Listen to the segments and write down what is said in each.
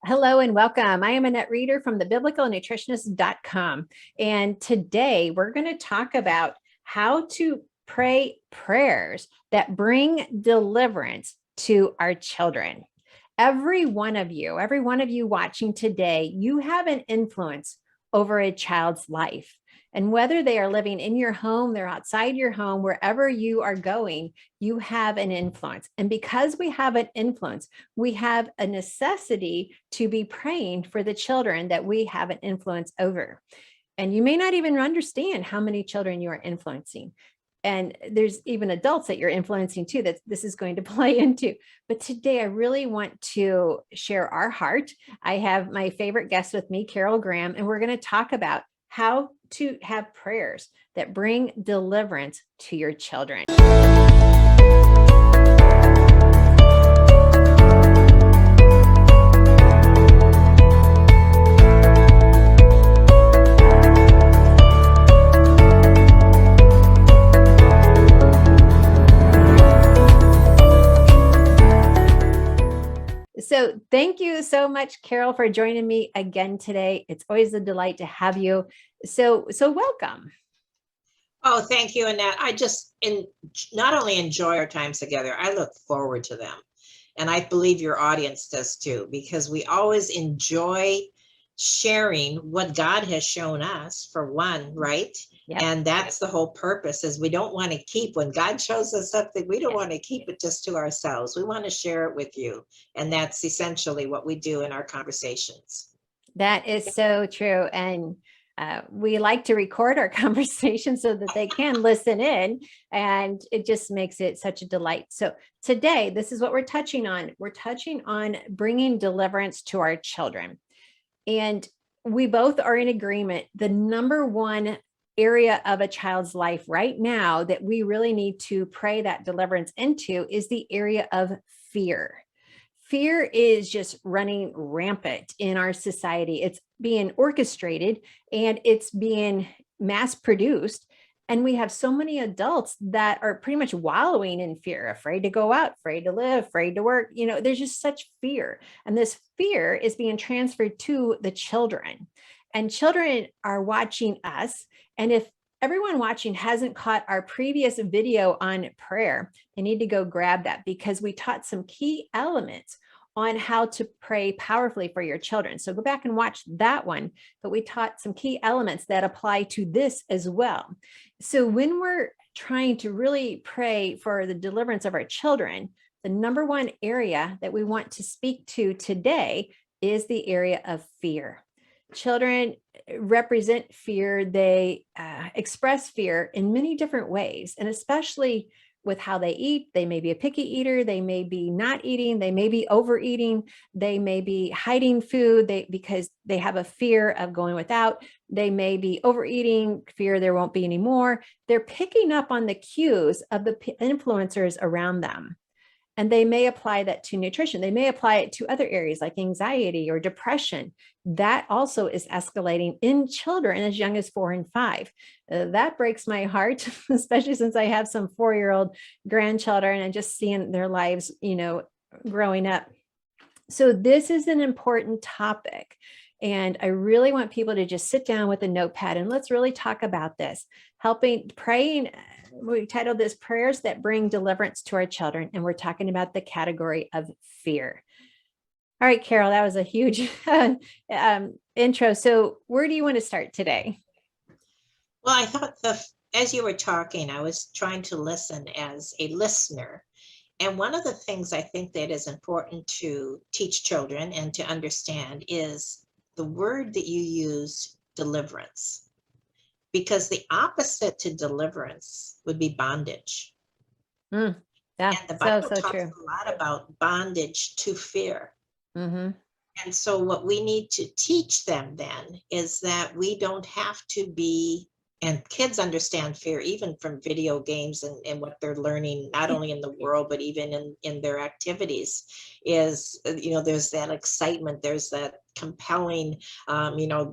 Hello and welcome. I am Annette Reeder from the biblicalnutritionist.com. And today we're going to talk about how to pray prayers that bring deliverance to our children. Every one of you watching today, you have an influence over a child's life. And whether they are living in your home, they're outside your home, wherever you are going, you have an influence. And because we have an influence, we have a necessity to be praying for the children that we have an influence over. And you may not even understand how many children you are influencing. And there's even adults that you're influencing too, that this is going to play into. But today I really want to share our heart. I have my favorite guest with me, Carol Graham, and we're going to talk about how to have prayers that bring deliverance to your children. So thank you so much, Carol, for joining me again today. It's always a delight to have you. So welcome. Oh, thank you, Annette. I just not only enjoy our times together, I look forward to them. And I believe your audience does too, because we always enjoy sharing what God has shown us, for one, right? Yep. And that's the whole purpose, is we don't want to keep, when God shows us something, we don't want to keep it just to ourselves. We want to share it with you. And that's essentially what we do in our conversations. That is so true. And we like to record our conversations so that they can listen in, and it just makes it such a delight. So today, this is what we're touching on. We're touching on bringing deliverance to our children. And we both are in agreement. The number one area of a child's life right now that we really need to pray that deliverance into is the area of fear. Fear is just running rampant in our society. It's being orchestrated and it's being mass produced. And we have so many adults that are pretty much wallowing in fear, afraid to go out, afraid to live, afraid to work. There's just such fear. And this fear is being transferred to the children. And children are watching us. And if everyone watching hasn't caught our previous video on prayer, they need to go grab that, because we taught some key elements on how to pray powerfully for your children. So go back and watch that one. But we taught some key elements that apply to this as well. So when we're trying to really pray for the deliverance of our children, the number one area that we want to speak to today is the area of fear. Children represent fear. They express fear in many different ways, and especially with how they eat. They may be a picky eater. They may be not eating. They may be overeating. They may be hiding food because they have a fear of going without. They may be overeating, fear there won't be any more. They're picking up on the cues of the influencers around them. And they may apply that to nutrition. They may apply it to other areas like anxiety or depression. That also is escalating in children as young as 4 and 5. That breaks my heart, especially since I have some 4-year-old grandchildren and just seeing their lives, growing up. So this is an important topic. And I really want people to just sit down with a notepad and let's really talk about this. Praying. We titled this Prayers That Bring Deliverance to Our Children, and we're talking about the category of fear. All right, Carol, that was a huge intro. So where do you want to start today? Well, I thought as you were talking, I was trying to listen as a listener. And one of the things I think that is important to teach children and to understand is the word that you use, deliverance. Because the opposite to deliverance would be bondage. Yeah, and the Bible so talks true. a lot about bondage to fear. Mm-hmm. And so what we need to teach them then is that we don't have to be, and kids understand fear even from video games and what they're learning, not only in the world, but even in their activities, is, there's that excitement, there's that compelling,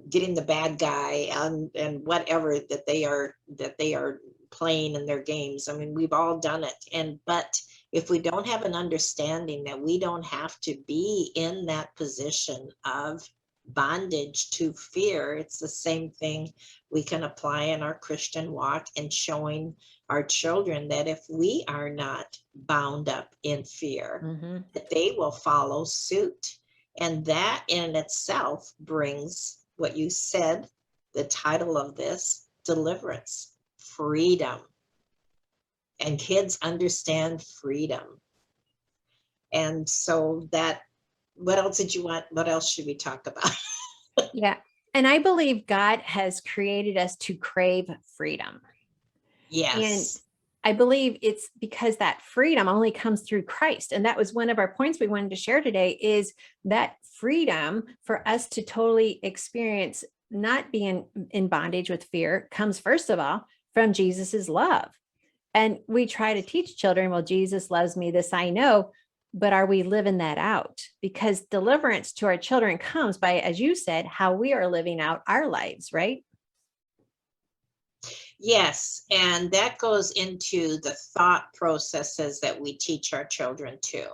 getting the bad guy and whatever that they are playing in their games. I mean, we've all done it. But If we don't have an understanding that we don't have to be in that position of bondage to fear, it's the same thing we can apply in our Christian walk, and showing our children that if we are not bound up in fear, Mhm. that they will follow suit. And that in itself brings what you said, the title of this, deliverance, freedom. And kids understand freedom. And so that, what else did you want? What else should we talk about? Yeah. And I believe God has created us to crave freedom. And Yes. I believe it's because that freedom only comes through Christ. And that was one of our points we wanted to share today, is that freedom for us to totally experience not being in bondage with fear comes, first of all, from Jesus's love. And we try to teach children, well, Jesus loves me, this I know, but are we living that out? Because deliverance to our children comes by, as you said, how we are living out our lives, right? Yes. And that goes into the thought processes that we teach our children too.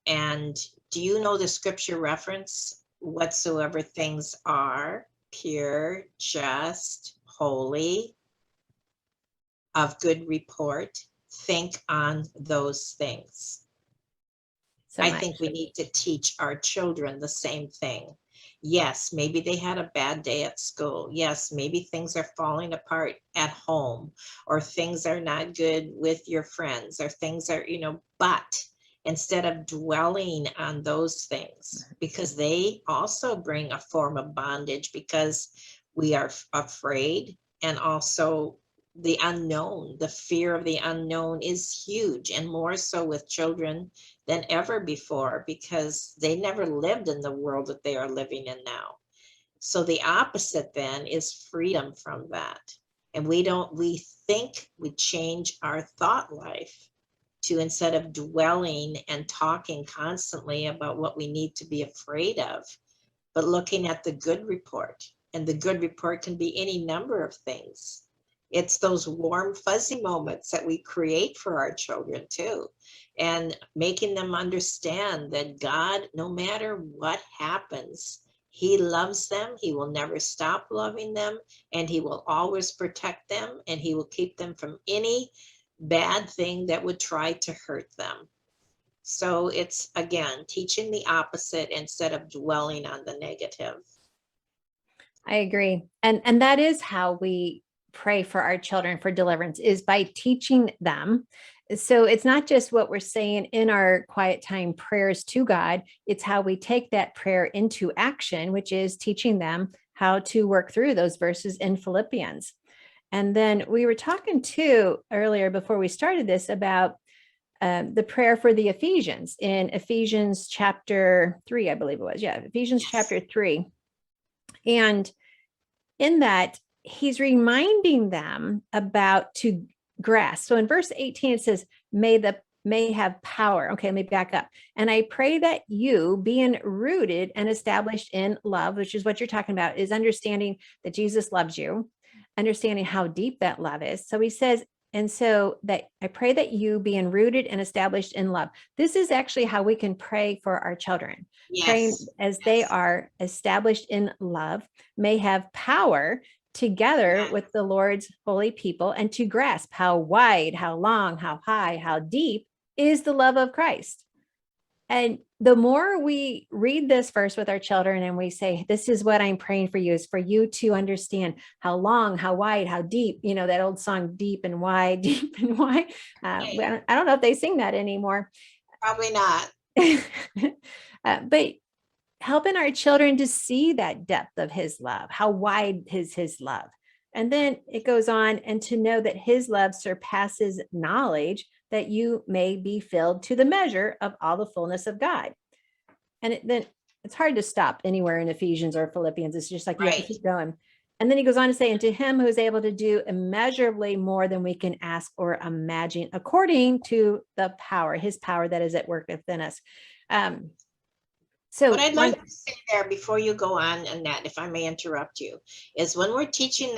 And do you know the scripture reference? Whatsoever things are pure, just, holy, of good report, think on those things. So I much. think we need to teach our children the same thing. Yes, maybe they had a bad day at school. Yes, maybe things are falling apart at home, or things are not good with your friends, or things are, but instead of dwelling on those things, because they also bring a form of bondage, because we are afraid, and also the unknown, the fear of the unknown is huge, and more so with children than ever before, because they never lived in the world that they are living in now. So the opposite then is freedom from that. And we think we change our thought life to, instead of dwelling and talking constantly about what we need to be afraid of, but looking at the good report. And the good report can be any number of things. It's those warm, fuzzy moments that we create for our children too, and making them understand that God, no matter what happens, He loves them. He will never stop loving them, and He will always protect them, and He will keep them from any bad thing that would try to hurt them. So it's, again, teaching the opposite instead of dwelling on the negative. I agree. And that is how we pray for our children for deliverance, is by teaching them. So it's not just what we're saying in our quiet time prayers to God, it's how we take that prayer into action, which is teaching them how to work through those verses in Philippians. And then we were talking too earlier before we started this about the prayer for the Ephesians in Ephesians chapter 3, I believe it was. Yeah, Ephesians Yes. chapter 3. And in that, he's reminding them about to grasp. So in verse 18, it says, may have power. Okay, let me back up. And I pray that you, being rooted and established in love, which is what you're talking about, is understanding that Jesus loves you, understanding how deep that love is. So he says, and so that I pray that you, being rooted and established in love. This is actually how we can pray for our children, praying Yes. as they Yes. are established in love, may have power together Yeah. with the Lord's holy people, and to grasp how wide, how long, how high, how deep is the love of Christ. And the more we read this verse with our children and we say, this is what I'm praying for you, is for you to understand how long, how wide, how deep, that old song, deep and wide, deep and wide. I don't know if they sing that anymore. Probably not. But helping our children to see that depth of his love, how wide is his love. And then it goes on, and to know that his love surpasses knowledge, that you may be filled to the measure of all the fullness of God. And then it's hard to stop anywhere in Ephesians or Philippians. It's just like you have to Right. keep going. And then he goes on to say, and to him who is able to do immeasurably more than we can ask or imagine, according to the power, his power that is at work within us. What So I'd like to say there before you go on, Annette, if I may interrupt you, is when we're teaching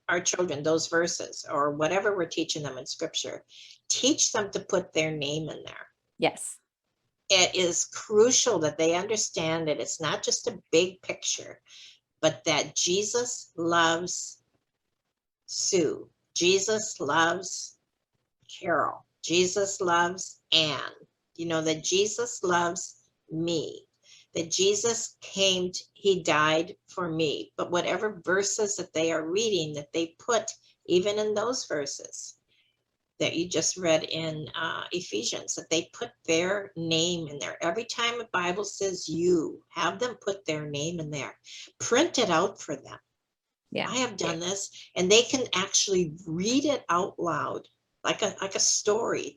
our children those verses or whatever we're teaching them in scripture, teach them to put their name in there. yes, It is crucial that they understand that it's not just a big picture, but that Jesus loves Sue. Jesus loves Carol. Jesus loves Anne. That Jesus loves me. That Jesus came, he died for me. But whatever verses that they are reading, that they put even in those verses that you just read in Ephesians, that they put their name in there. Every time a Bible says you, have them put their name in there. Print it out for them. yeah, I have done this, and they can actually read it out loud like a story,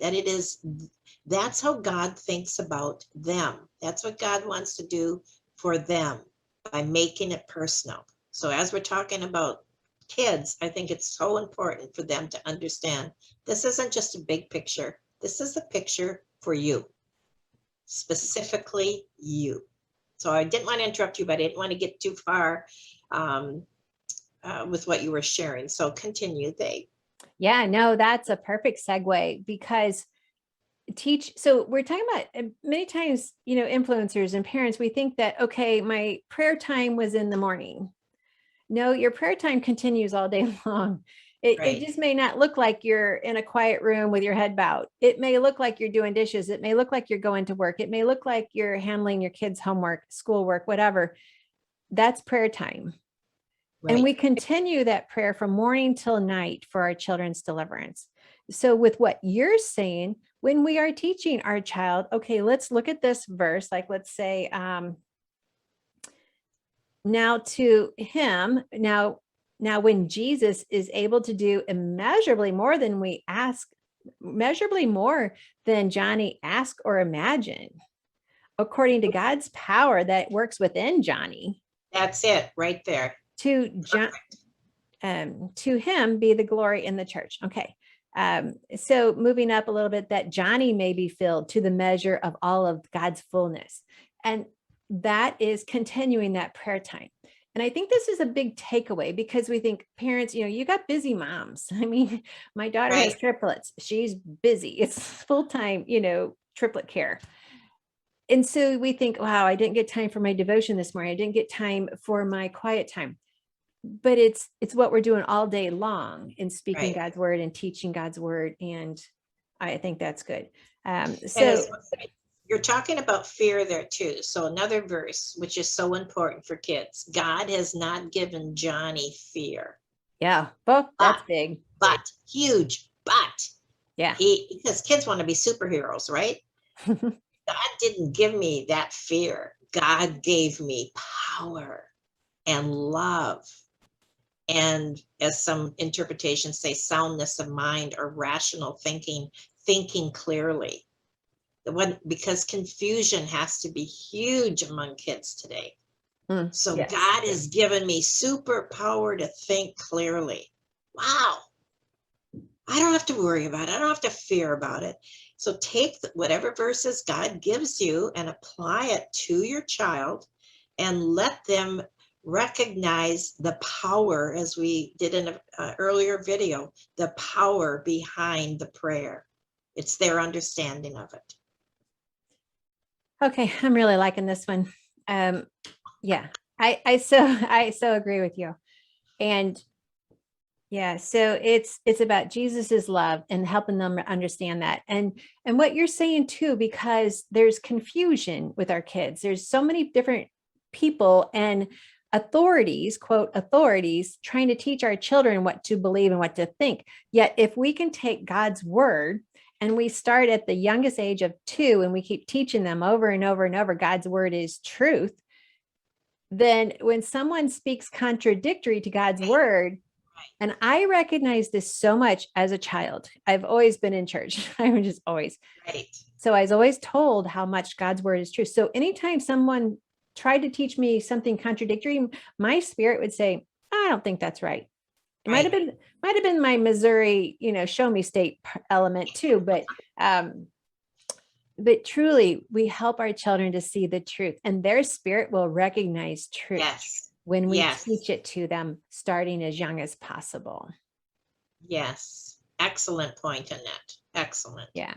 that's how God thinks about them. That's what God wants to do for them by making it personal. So as we're talking about kids, I think it's so important for them to understand this isn't just a big picture. This is a picture for you, specifically you. So I didn't want to interrupt you, but I didn't want to get too far with what you were sharing. So continue, yeah, no, that's a perfect segue because so we're talking about many times, influencers and parents, we think that, okay, my prayer time was in the morning. No, your prayer time continues all day long. It right, just may not look like you're in a quiet room with your head bowed. It may look like you're doing dishes. It may look like you're going to work. It may look like you're handling your kids' homework, schoolwork, whatever. That's prayer time. And right. we continue that prayer from morning till night for our children's deliverance. So, with what you're saying, when we are teaching our child, okay, let's look at this verse, like let's say, now to him, now when Jesus is able to do immeasurably more than we ask, measurably more than Johnny asked or imagined, according to God's power that works within Johnny, That's it right there. to John, to him be the glory in the church. Okay. So moving up a little bit, that Johnny may be filled to the measure of all of God's fullness. And that is continuing that prayer time. And I think this is a big takeaway because we think parents, you got busy moms. I mean, my daughter has Right. triplets. She's busy. It's full-time, triplet care. And so we think, wow, I didn't get time for my devotion this morning. I didn't get time for my quiet time. But it's what we're doing all day long in speaking Right. God's word and teaching God's word. And I think that's good. And So you're talking about fear there too. So another verse, which is so important for kids, God has not given Johnny fear, yeah, well, but, that's big. huge, but Yeah. because kids want to be superheroes, right? God didn't give me that fear. God gave me power and love. And as some interpretations say, soundness of mind or rational thinking clearly. Because confusion has to be huge among kids today. So Yes. God has given me superpower to think clearly. Wow. I don't have to worry about it. I don't have to fear about it. So take whatever verses God gives you and apply it to your child and let them recognize the power, as we did in an earlier video, the power behind the prayer. It's their understanding of it. Okay. I'm really liking this one. Yeah, I so agree with you. And yeah, so it's about Jesus's love and helping them understand that. And what you're saying too, because there's confusion with our kids. There's so many different people and authorities, quote, authorities trying to teach our children what to believe and what to think. Yet if we can take God's word and we start at the youngest age of 2 and we keep teaching them over and over and over, God's word is truth, then when someone speaks contradictory to God's word, and I recognize this so much as a child. I've always been in church. I'm just always. Right. So I was always told how much God's word is true. So anytime someone tried to teach me something contradictory, my spirit would say, I don't think that's right. It might have been my Missouri, show me state element too. But but truly, we help our children to see the truth, and their spirit will recognize truth Yes. when we Yes. teach it to them starting as young as possible. Yes. Excellent point, Annette. Excellent. Yeah.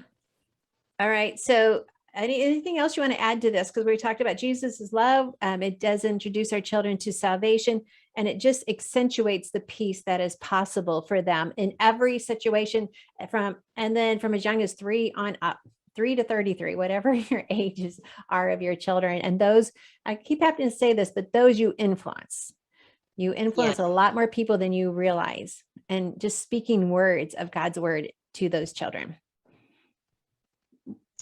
All right. So anything else you want to add to this? Because we talked about Jesus's love. It does introduce our children to salvation, and it just accentuates the peace that is possible for them in every situation and then from as young as 3 on up. 3 to 33, whatever your ages are of your children. And those, I keep having to say this, but those you influence. You influence Yes. a lot more people than you realize. And just speaking words of God's word to those children.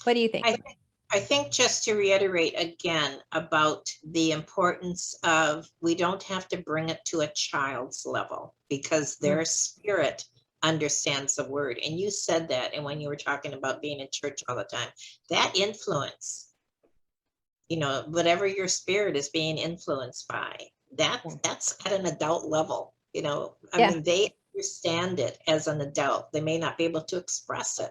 What do you think? I think just to reiterate again about the importance of, we don't have to bring it to a child's level because their spirit understands the word. And you said that, and when you were talking about being in church all the time, that influence, whatever your spirit is being influenced by, that's at an adult level. I mean, they understand it as an adult. They may not be able to express it.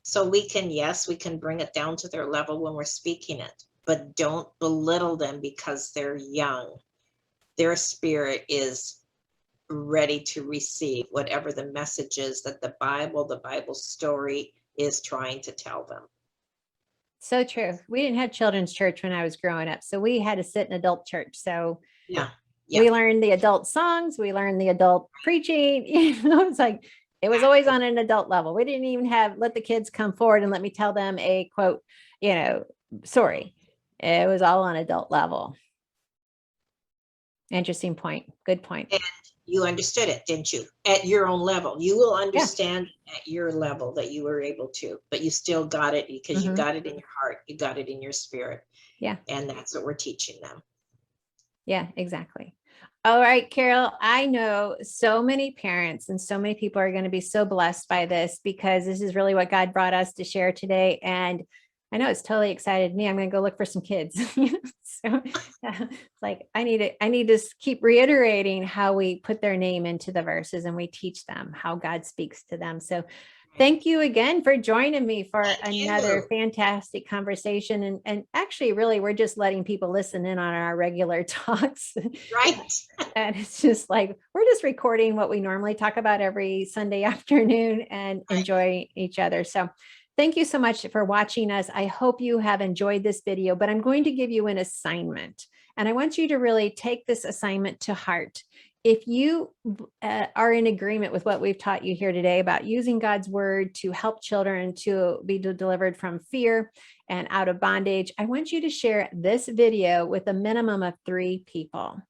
So we can bring it down to their level when we're speaking it, but don't belittle them because they're young. Their spirit is ready to receive whatever the message is that the Bible story is trying to tell them. So true. We didn't have children's church when I was growing up, so we had to sit in adult church. So Yeah. we learned the adult songs, we learned the adult preaching. It's like it was always on an adult level. We didn't even let the kids come forward and let me tell them a quote, story. It was all on adult level. Interesting point. Good point. And you understood it, didn't you? At your own level. You will understand at your level that you were able to, but you still got it because you got it in your heart. You got it in your spirit. Yeah. And that's what we're teaching them. Yeah, exactly. All right, Carol, I know so many parents and so many people are going to be so blessed by this because this is really what God brought us to share today. And I know it's totally excited me. I'm going to go look for some kids. So it's like, I need to keep reiterating how we put their name into the verses and we teach them how God speaks to them. So thank you again for joining me for another fantastic conversation. And actually, really, we're just letting people listen in on our regular talks. Right. And it's just like, we're just recording what we normally talk about every Sunday afternoon and enjoy each other. So thank you so much for watching us. I hope you have enjoyed this video, but I'm going to give you an assignment. And I want you to really take this assignment to heart. If you are in agreement with what we've taught you here today about using God's word to help children to be delivered from fear and out of bondage, I want you to share this video with a minimum of 3 people.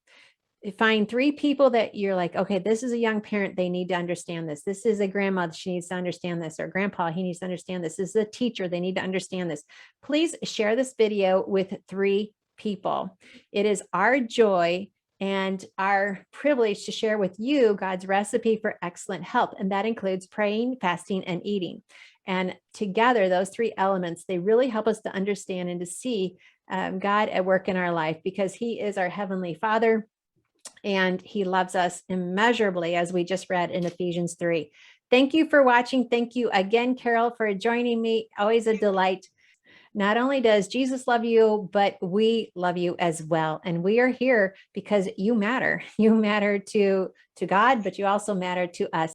Find 3 people that you're like, okay, this is a young parent. They need to understand this. This is a grandmother. She needs to understand this, or grandpa, he needs to understand this. This is a teacher. They need to understand this. Please share this video with 3 people. It is our joy and our privilege to share with you God's recipe for excellent health. And that includes praying, fasting, and eating. And together, those 3 elements, they really help us to understand and to see God at work in our life, because he is our heavenly Father and he loves us immeasurably, as we just read in Ephesians 3. Thank you for watching. Thank you again, Carol, for joining me. Always a delight. Not only does Jesus love you, but we love you as well. And we are here because you matter. You matter to God, but you also matter to us.